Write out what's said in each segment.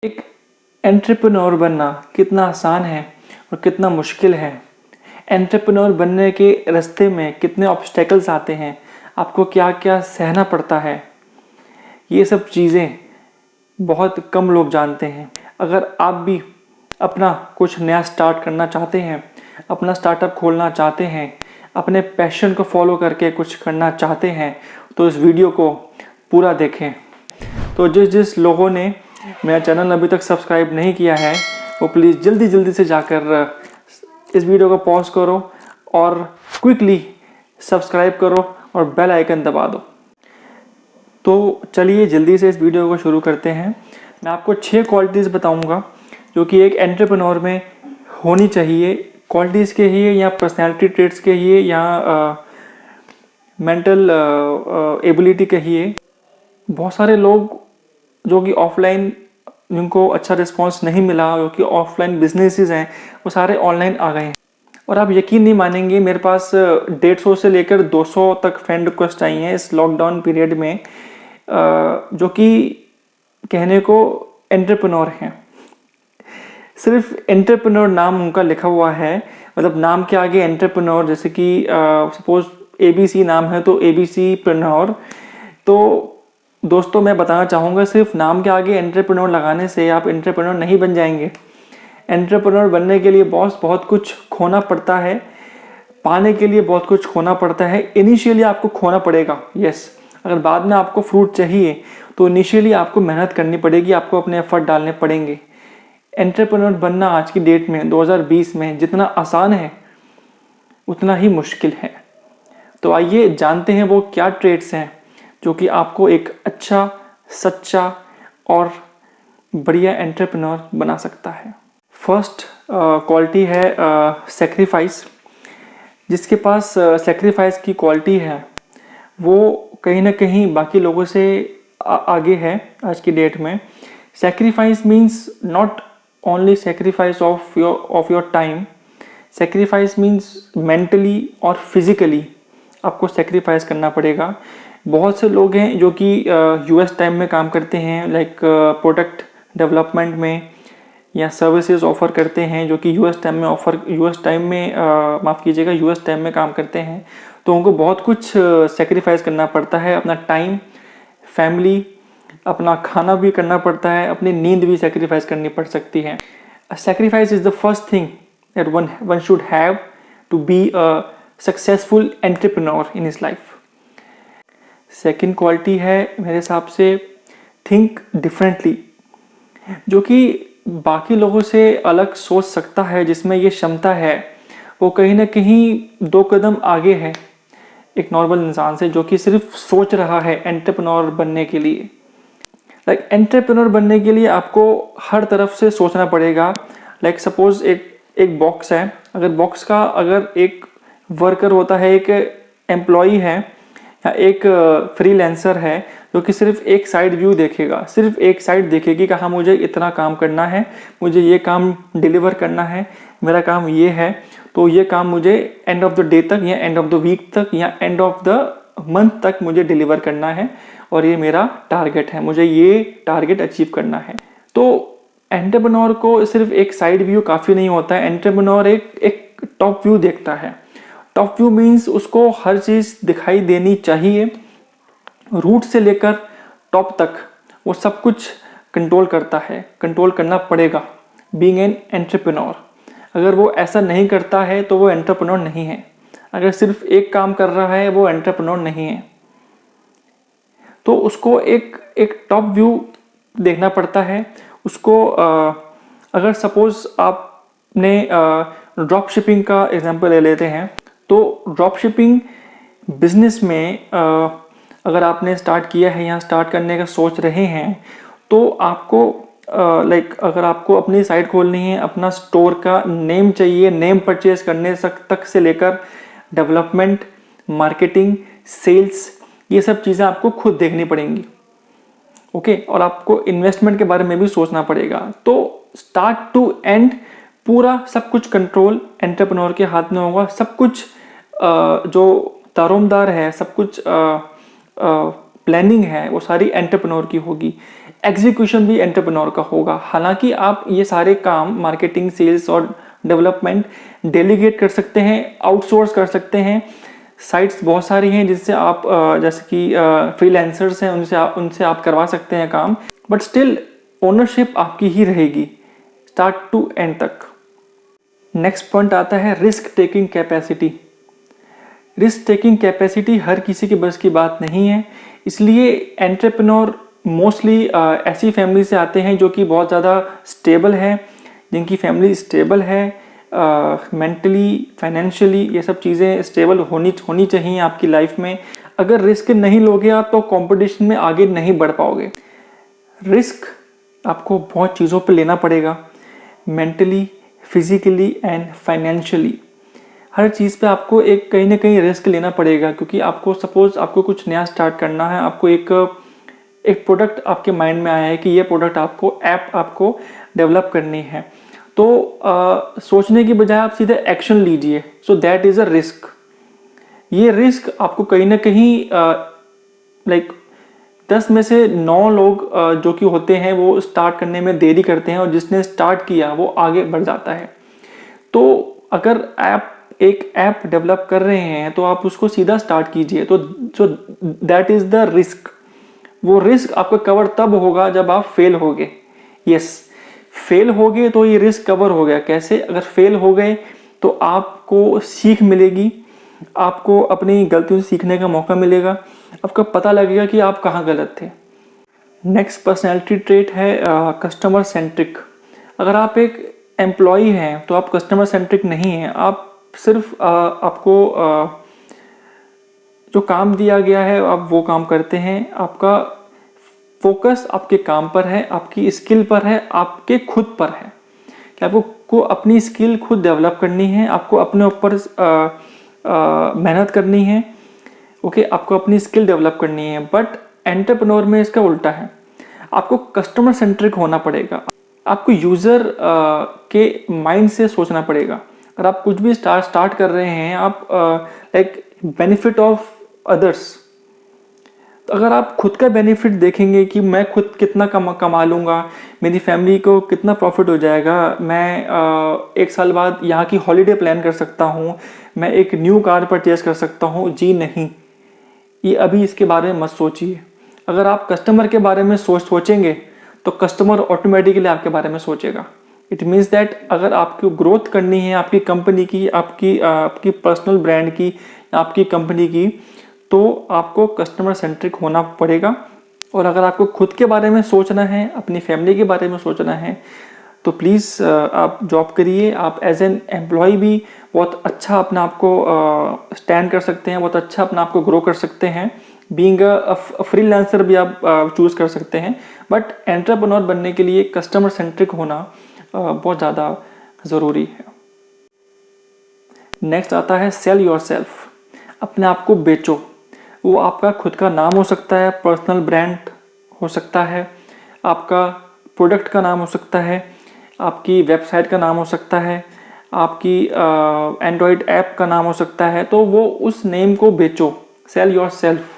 एक एंटरप्रेन्योर बनना कितना आसान है और कितना मुश्किल है। एंटरप्रेन्योर बनने के रास्ते में कितने ऑब्स्टेकल्स आते हैं, आपको क्या क्या सहना पड़ता है, ये सब चीज़ें बहुत कम लोग जानते हैं। अगर आप भी अपना कुछ नया स्टार्ट करना चाहते हैं, अपना स्टार्टअप खोलना चाहते हैं, अपने पैशन को फॉलो करके कुछ करना चाहते हैं, तो इस वीडियो को पूरा देखें। तो जिस लोगों ने मेरा चैनल अभी तक सब्सक्राइब नहीं किया है, वो प्लीज़ जल्दी से जाकर इस वीडियो को पॉज करो और क्विकली सब्सक्राइब करो और बेल आइकन दबा दो। तो चलिए जल्दी से इस वीडियो को शुरू करते हैं। मैं आपको 6 क्वालिटीज़ बताऊंगा जो कि एक एंटरप्रेन्योर में होनी चाहिए। क्वालिटीज़ के ही या पर्सनैलिटी ट्रेट्स के ही या मेंटल एबिलिटी के ही। बहुत सारे लोग जो कि ऑफलाइन जिनको अच्छा रिस्पांस नहीं मिला, जो कि ऑफलाइन बिजनेसेस हैं, वो सारे ऑनलाइन आ गए हैं। और आप यकीन नहीं मानेंगे, मेरे पास 150 से लेकर 200 तक फ्रेंड रिक्वेस्ट आई हैं इस लॉकडाउन पीरियड में, जो कि कहने को एंटरप्रेन्योर हैं। सिर्फ एंटरप्रेन्योर नाम उनका लिखा हुआ है, मतलब नाम के आगे एंटरप्रेन्योर, जैसे कि सपोज ABC नाम है तो ABC प्रेन्योर। तो दोस्तों मैं बताना चाहूँगा, सिर्फ नाम के आगे एंटरप्रेन्योर लगाने से आप एंटरप्रेन्योर नहीं बन जाएंगे। एंटरप्रेन्योर बनने के लिए बहुत कुछ खोना पड़ता है, पाने के लिए बहुत कुछ खोना पड़ता है। इनिशियली आपको खोना पड़ेगा, यस। अगर बाद में आपको फ्रूट चाहिए तो इनिशियली आपको मेहनत करनी पड़ेगी, आपको अपने एफर्ट डालने पड़ेंगे। एंटरप्रेन्योर बनना आज की डेट में 2020 में जितना आसान है उतना ही मुश्किल है। तो आइए जानते हैं वो क्या ट्रेड्स हैं जो कि आपको एक अच्छा, सच्चा और बढ़िया एंटरप्रेन्योर बना सकता है। फर्स्ट क्वालिटी है सेक्रीफाइस। जिसके पास सेक्रीफाइस की क्वालिटी है वो कहीं ना कहीं बाकी लोगों से आगे है आज की डेट में। Sacrifice means not only sacrifice of your time, sacrifice means mentally और फिजिकली आपको सेक्रीफाइस करना पड़ेगा। बहुत से लोग हैं जो कि US टाइम में काम करते हैं, लाइक प्रोडक्ट डेवलपमेंट में, या सर्विसेज ऑफर करते हैं जो कि US टाइम में US टाइम में काम करते हैं। तो उनको बहुत कुछ सेक्रीफाइस करना पड़ता है, अपना टाइम, फैमिली, अपना खाना भी करना पड़ता है, अपनी नींद भी सेक्रीफाइस करनी पड़ सकती है। Sacrifice is the first thing that one should have to be a successful entrepreneur in his life. Second quality है मेरे हिसाब से थिंक डिफरेंटली। जो कि बाकी लोगों से अलग सोच सकता है, जिसमें ये क्षमता है, वो कहीं ना कहीं 2 कदम आगे है एक नॉर्मल इंसान से जो कि सिर्फ सोच रहा है एंटरप्रेन्योर बनने के लिए। लाइक एंटरप्रेन्योर बनने के लिए आपको हर तरफ से सोचना पड़ेगा। लाइक सपोज एक बॉक्स है, अगर एक वर्कर होता है, एक एम्प्लॉई है या एक फ्रीलांसर है जो कि सिर्फ एक साइड व्यू देखेगा, सिर्फ एक साइड देखेगी कि हाँ मुझे इतना काम करना है, मुझे ये काम डिलीवर करना है, मेरा काम ये है, तो ये काम मुझे एंड ऑफ द डे तक या एंड ऑफ द वीक तक या एंड ऑफ द मंथ तक मुझे डिलीवर करना है और ये मेरा टारगेट है, मुझे ये टारगेट अचीव करना है। तो एंटरप्रेन्योर को सिर्फ एक साइड व्यू काफ़ी नहीं होता है। एंटरप्रेन्योर एक टॉप व्यू देखता है। टॉप व्यू मीन्स उसको हर चीज़ दिखाई देनी चाहिए, रूट से लेकर टॉप तक वो सब कुछ कंट्रोल करता है, कंट्रोल करना पड़ेगा बीइंग एन एंटरप्रेन्योर। अगर वो ऐसा नहीं करता है तो वो एंटरप्रेन्योर नहीं है। अगर सिर्फ एक काम कर रहा है वो एंटरप्रेन्योर नहीं है। तो उसको एक टॉप व्यू देखना पड़ता है उसको। अगर सपोज आपने ड्रॉप शिपिंग का एग्जांपल ले लेते हैं, तो ड्रॉप शिपिंग बिजनेस में अगर आपने स्टार्ट किया है या स्टार्ट करने का सोच रहे हैं, तो आपको अगर आपको अपनी साइट खोलनी है, अपना स्टोर का नेम चाहिए, नेम परचेज करने तक से लेकर डेवलपमेंट, मार्केटिंग, सेल्स, ये सब चीज़ें आपको खुद देखनी पड़ेंगी। ओके, और आपको इन्वेस्टमेंट के बारे में भी सोचना पड़ेगा। तो स्टार्ट टू एंड पूरा सब कुछ कंट्रोल एंटरप्रेन्योर के हाथ में होगा। सब कुछ जो दारोमदार है, सब कुछ प्लानिंग है, वो सारी एंटरप्रेन्योर की होगी। एग्जीक्यूशन भी एंटरप्रेन्योर का होगा। हालांकि आप ये सारे काम मार्केटिंग, सेल्स और डेवलपमेंट डेलीगेट कर सकते हैं, आउटसोर्स कर सकते हैं। साइट्स बहुत सारी हैं जिससे आप जैसे कि फ्रीलांसर्स हैं, उनसे आप करवा सकते हैं काम, बट स्टिल ओनरशिप आपकी ही रहेगी स्टार्ट टू एंड तक। नेक्स्ट पॉइंट आता है risk taking capacity. Risk taking capacity हर किसी के बस की बात नहीं है, इसलिए एंटरप्रेन्योर मोस्टली ऐसी फैमिली से आते हैं जो कि बहुत ज़्यादा स्टेबल है, जिनकी फैमिली स्टेबल है, मेंटली, फाइनेंशियली, ये सब चीज़ें स्टेबल होनी चाहिए आपकी लाइफ में। अगर रिस्क नहीं लोगे आप तो कंपटीशन में आगे नहीं बढ़ पाओगे। रिस्क आपको बहुत चीज़ों पे लेना पड़ेगा, मेंटली, फिजिकली एंड फाइनेंशियली। हर चीज़ पे आपको एक कहीं ना कहीं रिस्क लेना पड़ेगा, क्योंकि आपको सपोज आपको कुछ नया स्टार्ट करना है, आपको एक प्रोडक्ट आपके माइंड में आया है कि ये प्रोडक्ट ऐप आपको डेवलप करनी है, तो सोचने की बजाय आप सीधे एक्शन लीजिए। So that is a risk. ये रिस्क आपको कहीं ना कहीं लाइक 10 में से 9 लोग जो कि होते हैं वो स्टार्ट करने में देरी करते हैं, और जिसने स्टार्ट किया वो आगे बढ़ जाता है। तो अगर एक ऐप डेवलप कर रहे हैं तो आप उसको सीधा स्टार्ट कीजिए। तो दैट इज़ द रिस्क। वो रिस्क आपका कवर तब होगा जब आप फेल होगे। यस, फेल हो गए तो ये रिस्क कवर हो गया। कैसे? अगर फेल हो गए तो आपको सीख मिलेगी, आपको अपनी गलतियों से सीखने का मौका मिलेगा, आपको पता लगेगा कि आप कहाँ गलत थे। नेक्स्ट पर्सनैलिटी ट्रेट है कस्टमर सेंट्रिक। अगर आप एक एम्प्लॉई हैं तो आप कस्टमर सेंट्रिक नहीं हैं। आप सिर्फ आपको जो काम दिया गया है आप वो काम करते हैं। आपका फोकस आपके काम पर है, आपकी स्किल पर है, आपके खुद पर है कि आपको अपनी स्किल खुद डेवलप करनी है, आपको अपने ऊपर मेहनत करनी है। ओके, आपको अपनी स्किल डेवलप करनी है। बट एंटरप्रेन्योर में इसका उल्टा है, आपको कस्टमर सेंट्रिक होना पड़ेगा। आपको यूज़र के माइंड से सोचना पड़ेगा। अगर आप कुछ भी स्टार्ट कर रहे हैं, आप लाइक बेनिफिट ऑफ अदर्स। तो अगर आप खुद का बेनिफिट देखेंगे कि मैं खुद कितना कमा लूँगा, मेरी फैमिली को कितना प्रॉफिट हो जाएगा, मैं 1 साल बाद यहाँ की हॉलीडे प्लान कर सकता हूँ, मैं एक न्यू कार परचेज कर सकता हूँ। जी नहीं, ये अभी इसके बारे में मत सोचिए। अगर आप कस्टमर के बारे में सोचेंगे तो कस्टमर ऑटोमेटिकली आपके बारे में सोचेगा। इट मीन्स दैट अगर आपको ग्रोथ करनी है आपकी कंपनी की, आपकी पर्सनल ब्रांड की, आपकी कंपनी की, तो आपको कस्टमर सेंट्रिक होना पड़ेगा। और अगर आपको खुद के बारे में सोचना है, अपनी फैमिली के बारे में सोचना है, तो प्लीज़ आप जॉब करिए। आप एज एन एम्प्लॉय भी बहुत अच्छा अपना आपको स्टैंड कर सकते हैं, बहुत अच्छा अपना आपको ग्रो कर सकते हैं। बीइंग अ फ्रीलांसर भी आप चूज़ कर सकते हैं। बट एंटरप्रेन्योर बनने के लिए कस्टमर सेंट्रिक होना बहुत ज़्यादा ज़रूरी है। नेक्स्ट आता है सेल योरसेल्फ। अपने आप को बेचो। वो आपका खुद का नाम हो सकता है, पर्सनल ब्रांड हो सकता है, आपका प्रोडक्ट का नाम हो सकता है, आपकी वेबसाइट का नाम हो सकता है, आपकी एंड्रॉयड ऐप का नाम हो सकता है। तो वो उस नेम को बेचो, सेल योरसेल्फ।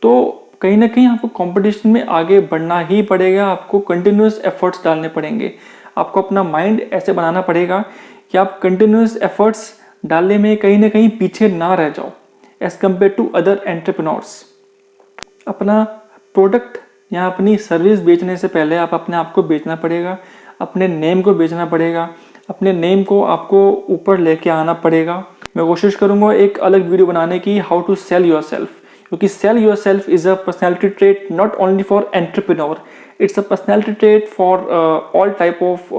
तो कहीं ना कहीं आपको कंपटीशन में आगे बढ़ना ही पड़ेगा। आपको कंटिन्यूस एफर्ट्स डालने पड़ेंगे। आपको अपना माइंड ऐसे बनाना पड़ेगा कि आप कंटिन्यूस एफर्ट्स डालने में कहीं ना कहीं पीछे ना रह जाओ as compare to other entrepreneurs. अपना प्रोडक्ट या अपनी सर्विस बेचने से पहले आप अपने आप को बेचना पड़ेगा, अपने नेम को बेचना पड़ेगा, अपने नेम को आपको ऊपर लेके आना पड़ेगा। मैं कोशिश करूँगा एक अलग वीडियो बनाने की, how to sell yourself, क्योंकि sell yourself is a personality trait not only for entrepreneur, it's a personality trait for all type of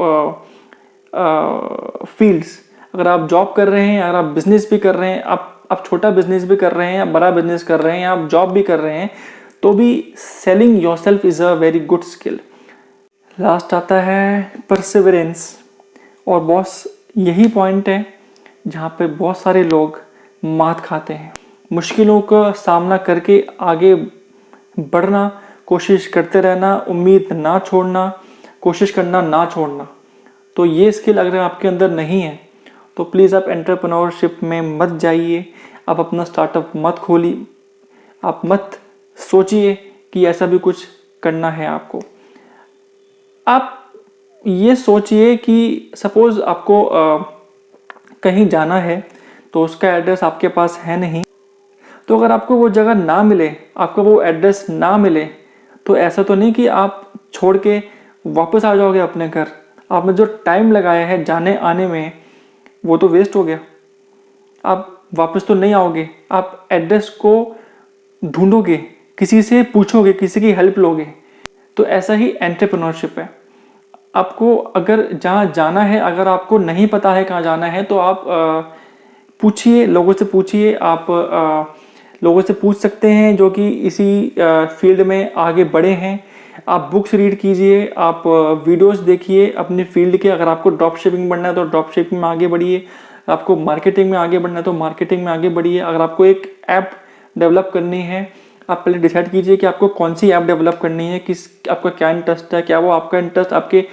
fields. अगर आप जॉब कर रहे हैं, अगर आप बिजनेस भी कर रहे हैं, आप छोटा बिजनेस भी कर रहे हैं, आप बड़ा बिजनेस कर रहे हैं, आप जॉब भी कर रहे हैं, तो भी selling yourself is a very good skill. Last आता है परसिवरेंस। और बॉस यही पॉइंट है जहाँ पे बहुत सारे लोग मात खाते हैं। मुश्किलों का सामना करके आगे बढ़ना, कोशिश करते रहना, उम्मीद ना छोड़ना, कोशिश करना ना छोड़ना। तो ये स्किल अगर आपके अंदर नहीं है तो प्लीज़ आप एंटरप्रेन्योरशिप में मत जाइए। आप अपना स्टार्टअप मत खोलिए, आप मत सोचिए कि ऐसा भी कुछ करना है आपको। आप ये सोचिए कि सपोज़ आपको कहीं जाना है तो उसका एड्रेस आपके पास है नहीं, तो अगर आपको वो जगह ना मिले, आपको वो एड्रेस ना मिले, तो ऐसा तो नहीं कि आप छोड़ के वापस आ जाओगे अपने घर। आपने जो टाइम लगाया है जाने आने में वो तो वेस्ट हो गया। आप वापस तो नहीं आओगे, आप एड्रेस को ढूंढोगे, किसी से पूछोगे, किसी की हेल्प लोगे। तो ऐसा ही एंटरप्रेन्योरशिप है। आपको अगर जहाँ जाना है, अगर आपको नहीं पता है कहाँ जाना है, तो आप पूछिए, लोगों से पूछिए। आप लोगों से पूछ सकते हैं जो कि इसी फील्ड में आगे बढ़े हैं। आप बुक्स रीड कीजिए, आप वीडियोस देखिए अपनी फील्ड के। अगर आपको ड्रॉप शिपिंग बढ़ना है तो ड्रॉप शिपिंग में आगे बढ़िए, आपको मार्केटिंग में आगे बढ़ना है तो मार्केटिंग में आगे बढ़िए। अगर आपको एक ऐप डेवलप करनी है, आप पहले डिसाइड कीजिए कि आपको कौन सी ऐप डेवलप करनी है, किस आपका क्या इंटरेस्ट है, क्या वो आपका इंटरेस्ट आपके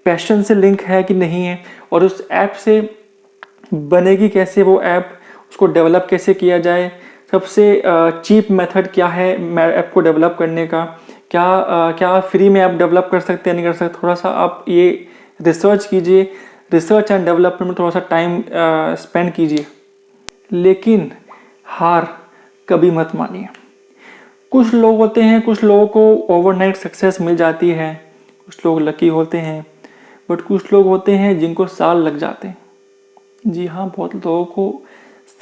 पैशन से लिंक है कि नहीं है, और उस ऐप से बनेगी कैसे वो ऐप, उसको डेवलप कैसे किया जाए, सबसे चीप मेथड क्या है ऐप को डेवलप करने का, क्या फ्री में ऐप डेवलप कर सकते हैं नहीं कर सकते। थोड़ा सा आप ये रिसर्च कीजिए, रिसर्च एंड डेवलपमेंट में थोड़ा सा टाइम स्पेंड कीजिए, लेकिन हार कभी मत मानिए। कुछ लोग होते हैं, कुछ लोगों को ओवरनाइट सक्सेस मिल जाती है, कुछ लोग लकी होते हैं, बट कुछ लोग होते हैं जिनको साल लग जाते हैं। जी हाँ, बहुत लोगों को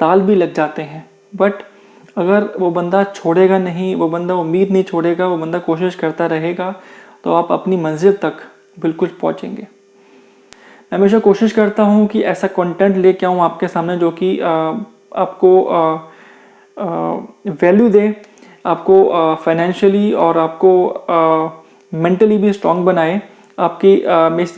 साल भी लग जाते हैं, बट अगर वो बंदा छोड़ेगा नहीं, वो बंदा उम्मीद नहीं छोड़ेगा, वो बंदा कोशिश करता रहेगा, तो आप अपनी मंजिल तक बिल्कुल पहुँचेंगे। मैं हमेशा कोशिश करता हूँ कि ऐसा कंटेंट लेके आऊँ आपके सामने जो कि आपको वैल्यू दे, आपको फाइनेंशियली और आपको मेंटली भी स्ट्रांग बनाए। आपकी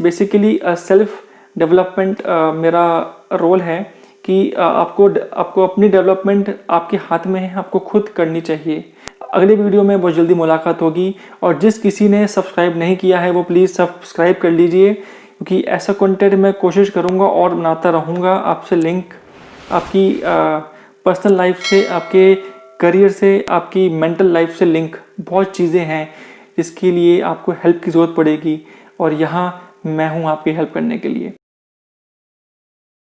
बेसिकली सेल्फ डेवलपमेंट मेरा रोल है कि आपको अपनी डेवलपमेंट आपके हाथ में है, आपको खुद करनी चाहिए। अगले वीडियो में बहुत जल्दी मुलाकात होगी, और जिस किसी ने सब्सक्राइब नहीं किया है वो प्लीज़ सब्सक्राइब कर लीजिए, क्योंकि ऐसा कंटेंट मैं कोशिश करूँगा और बनाता रहूँगा आपसे लिंक, आपकी पर्सनल लाइफ से, आपके करियर से, आपकी मेंटल लाइफ से लिंक। बहुत चीज़ें हैं जिसके लिए आपको हेल्प की ज़रूरत पड़ेगी, और यहाँ मैं हूँ आपकी हेल्प करने के लिए।